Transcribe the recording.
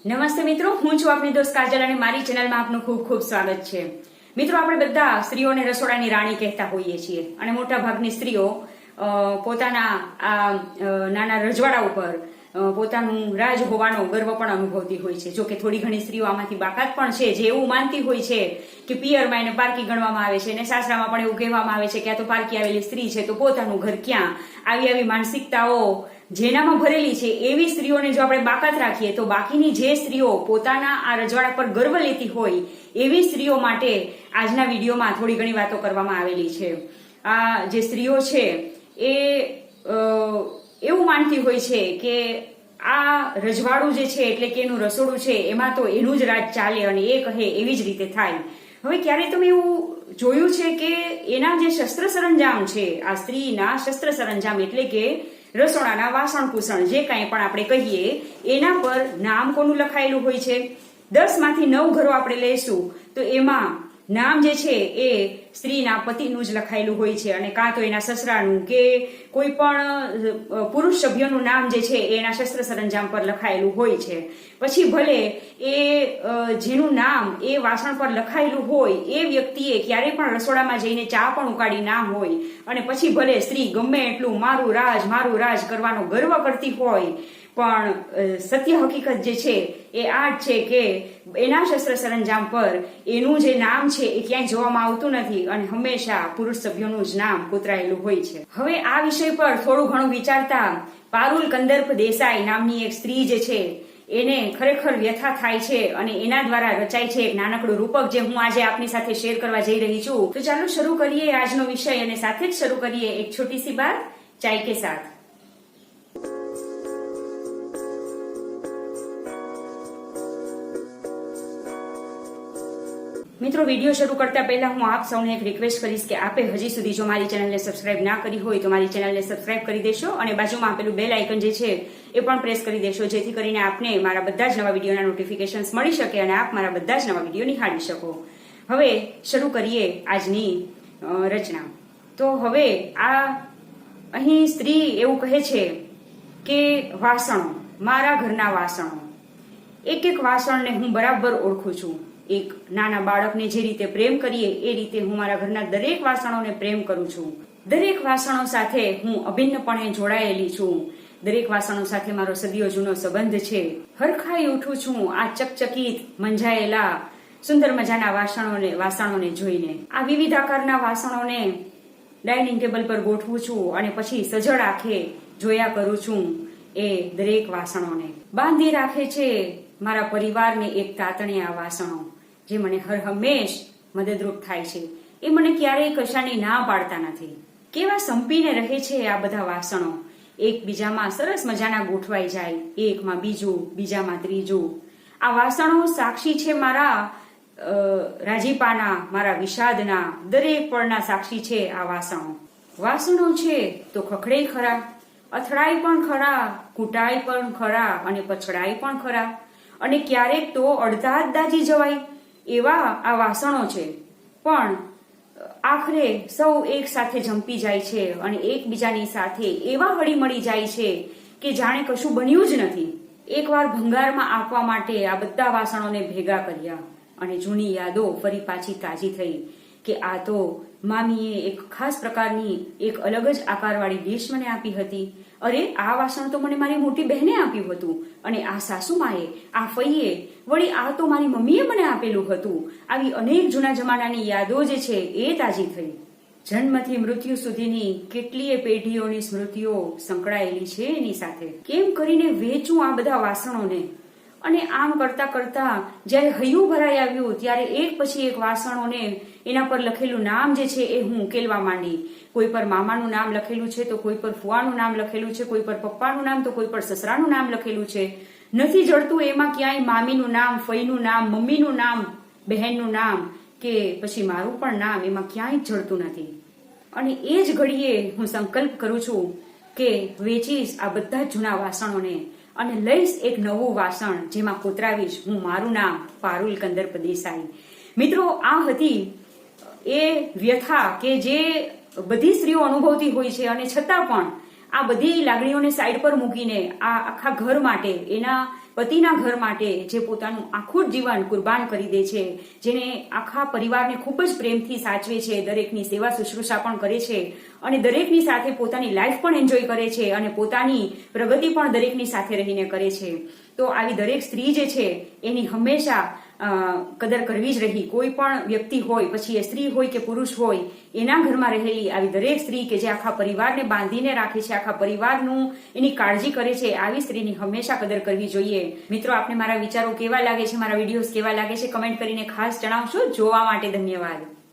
નમસ્તે મિત્રો, હું છું આપની દોસ્ત કાજલ અને મારી ચેનલમાં આપનું ખૂબ ખૂબ સ્વાગત છે. મિત્રો, આપણે બધા સ્ત્રીઓને રસોડાની રાણી કહેતા હોઈએ છીએ અને મોટા ભાગની સ્ત્રીઓ પોતાના આ નાના રજવાડા ઉપર પોતાનું રાજ હોવાનો ગર્વ પણ અનુભવતી હોય છે. જો કે થોડી ઘણી સ્ત્રીઓ આમાંથી બાકાત પણ છે, જે એવું માનતી હોય છે કે પિયરમાં એને પારકી ગણવામાં આવે છે અને સાસરામાં પણ એવું કહેવામાં આવે છે કે આ તો પારકી આવેલી સ્ત્રી છે, તો પોતાનું ઘર ક્યાં. આવી માનસિકતાઓ જેનામાં ભરેલી છે એવી સ્ત્રીઓને જો આપણે બાકાત રાખીએ તો બાકીની જે સ્ત્રીઓ પોતાના આ રજવાડા પર ગર્વ લેતી હોય એવી સ્ત્રીઓ માટે આજના વિડીયોમાં થોડી ઘણી વાતો કરવામાં આવેલી છે. આ જે સ્ત્રીઓ છે એ એવું માનતી હોય છે કે આ રજવાડું જે છે એટલે કે એનું રસોડું છે એમાં તો એનું જ રાજ ચાલે અને એ કહે એવી જ રીતે થાય. હવે ક્યારે તમે એવું જોયું છે કે એના જે શસ્ત્ર સરંજામ છે, આ સ્ત્રીના શસ્ત્ર સરંજામ એટલે કે રસોડાના વાસણ કુસણ જે કાંઈ પણ આપણે કહીએ એના પર નામ કોનું લખાયેલું હોય છે? 10 માંથી 9 ઘરો આપણે લઈશું તો એમાં નામ જે છે એ સ્ત્રીના પતિનું જ લખાયેલું હોય છે અને કાં તો એના સસરાનું કે કોઈ પણ પુરુષ સભ્યનું નામ જે છે એના શસ્ત્ર સરંજામ પર લખાયેલું હોય છે. પછી ભલે એ જેનું નામ એ વાસણ પર લખાયેલું હોય એ વ્યક્તિએ ક્યારેય પણ રસોડામાં જઈને ચા પણ ઉકાળી ના હોય અને પછી ભલે સ્ત્રી ગમે એટલું મારું રાજ કરવાનો ગર્વ કરતી હોય, પણ સત્ય હકીકત જે છે એ આ જ છે કે એના શસ્ત્ર સરંજામ પર એનું જે નામ છે એ ક્યાંય જોવામાં આવતું નથી અને હંમેશા પુરુષ સભ્યોનું જ નામ કોતરાયેલું હોય છે. હવે આ વિષય પર થોડું ઘણું વિચારતા પારુલ કંદર્પ દેસાઈ નામની એક સ્ત્રી જે છે એને ખરેખર વ્યથા થાય છે અને એના દ્વારા રચાય છે એક નાનકડું રૂપક જે હું આજે આપની સાથે શેર કરવા જઈ રહી છું. તો ચાલો શરૂ કરીએ આજનો વિષય અને સાથે જ શરૂ કરીએ એક છોટી સી બાત ચાય કે સાથ. મિત્રો, વિડીયો શરૂ કરતા પહેલા હું આપ સૌને એક રિક્વેસ્ટ કરીશ કે આપે હજી સુધી જો મારી ચેનલને સબસ્ક્રાઇબ ના કરી હોય તો મારી ચેનલને સબસ્ક્રાઇબ કરી દેશો અને બાજુમાં આપેલું બેલ આઇકન જે છે એ પણ પ્રેસ કરી દેશો, જેથી કરીને આપને મારા બધા જ નવા વિડીયોના નોટિફિકેશન્સ મળી શકે અને આપ મારા બધા જ નવા વિડીયો નિહાળી શકો. હવે શરૂ કરીએ આજની રચના. તો હવે આ અહીં સ્ત્રી એવું કહે છે કે વાસણો, મારા ઘરના વાસણો, એક એક વાસણને હું બરાબર ઓળખું છું. એક નાના બાળકને જે રીતે પ્રેમ કરીએ એ રીતે હું મારા ઘરના દરેક વાસણોને પ્રેમ કરું છું. દરેક વાસણો સાથે હું અભિન્નપણે જોડાયેલી છું. દરેક વાસણો સાથે મારો સદીઓ જૂનો સંબંધ છે. હરખાઈ ઉઠું છું આ ચકચકિત મંજાયેલા સુંદર મજાના વાસણોને જોઈને. આ વિવિધ આકારના વાસણોને ડાઇનિંગ ટેબલ પર ગોઠવું છું અને પછી સજળ આંખે જોયા કરું છું એ દરેક વાસણોને. બાંધી રાખે છે મારા પરિવારને એક તાતણે આ વાસણો, જે મને હર હંમેશ મદદરૂપ થાય છે. એ મને ક્યારેય કશાની ના પાડતા નથી. કેવા સંપીને રહે છે આ બધા વાસણો, એકબીજામાં સરસ મજાના ગોઠવાઈ જાય, એકમાં બીજું, બીજામાં ત્રીજું. આ વાસણો સાક્ષી છે મારા રાજીપાના, મારા વિષાદના, દરેક પળના સાક્ષી છે આ વાસણો. વાસણો છે તો ખખડે ખરા, અથડાય પણ ખરા, કૂટાય પણ ખરા અને પછડાય પણ ખરા અને ક્યારેક તો અડધા જ દાજી જવાય એવા આ વાસણો છે. પણ આખરે સૌ એક સાથે જંપી જાય છે અને એકબીજાની સાથે એવા હળી મળી જાય છે કે જાણે કશું બન્યું જ નથી. એકવાર ભંગારમાં આપવા માટે આ બધા વાસણોને ભેગા કર્યા અને જૂની યાદો ફરી પાછી તાજી થઈ કે આ તો મામીએ એક ખાસ પ્રકારની એક અલગ જ આકારવાળી ડીશ મને આપી હતી. અરે, આ વાસણ તો મને મારી મોટી બહેને આપ્યું હતું અને આ સાસુમાએ, આ ફઈએ, વળી આ તો મારી મમ્મીએ મને આપેલું હતું. આવી અનેક જૂના જમાનાની યાદો જે છે એ તાજી થઈ. જન્મથી મૃત્યુ સુધીની કેટલીય પેઢીઓની સ્મૃતિઓ સંકળાયેલી છે એની સાથે. કેમ કરીને વેચું આ બધા વાસણોને? અને આમ કરતા કરતા જ્યારે હૈયું ભરાઈ આવ્યું ત્યારે એક પછી એક વાસણોને એના પર લખેલું નામ જે છે એ હું ઉકેલવા માંડી. કોઈ પર મામાનું નામ લખેલું છે તો કોઈ પર ફુવાનું નામ લખેલું છે, કોઈ પર પપ્પાનું નામ તો કોઈ પર સસરાનું નામ લખેલું છે. નથી જડતું એમાં ક્યાંય મામીનું નામ, ફઈનું નામ, મમ્મીનું નામ, બહેનનું નામ કે પછી મારું પણ નામ, એમાં ક્યાંય જડતું નથી. અને એ જ ઘડીએ હું સંકલ્પ કરું છું કે વેચીશ આ બધા જૂના વાસણોને અને લઈશ એક નવું વાસણ જેમાં કોતરાવીશ હું મારું નામ પારુલ કંદર્પ દેસાઈ. મિત્રો, આ હતી એ વ્યથા કે જે બધી સ્ત્રીઓ અનુભવતી હોય છે અને છતાં પણ આ બધી લાગણીઓને સાઈડ પર મૂકીને આ આખા ઘર માટે, એના પતિના ઘર માટે જે પોતાનું આખું જીવન કુરબાન કરી દે છે, જેને આખા પરિવારને ખૂબ જ પ્રેમથી સાચવે છે, દરેકની સેવા શુશ્રૂષા પણ કરે છે અને દરેકની સાથે પોતાની લાઈફ પણ એન્જોય કરે છે અને પોતાની પ્રગતિ પણ દરેકની સાથે રહીને કરે છે. તો આવી દરેક સ્ત્રી જે છે એની હંમેશા કદર કરવી જ રહી. કોઈ પણ વ્યક્તિ હોય, પછી એ સ્ત્રી હોય કે પુરુષ હોય, એના ઘરમાં રહેલી આવી દરેક સ્ત્રી કે જે આખા પરિવારને બાંધીને રાખે છે, આખા પરિવારનું એની કાળજી કરે છે, આવી સ્ત્રીની હંમેશા કદર કરવી જોઈએ. મિત્રો, આપને મારા વિચારો કેવા લાગે છે, મારા વિડીયોઝ કેવા લાગે છે, કમેન્ટ કરીને ખાસ જણાવશો. જોવા માટે ધન્યવાદ.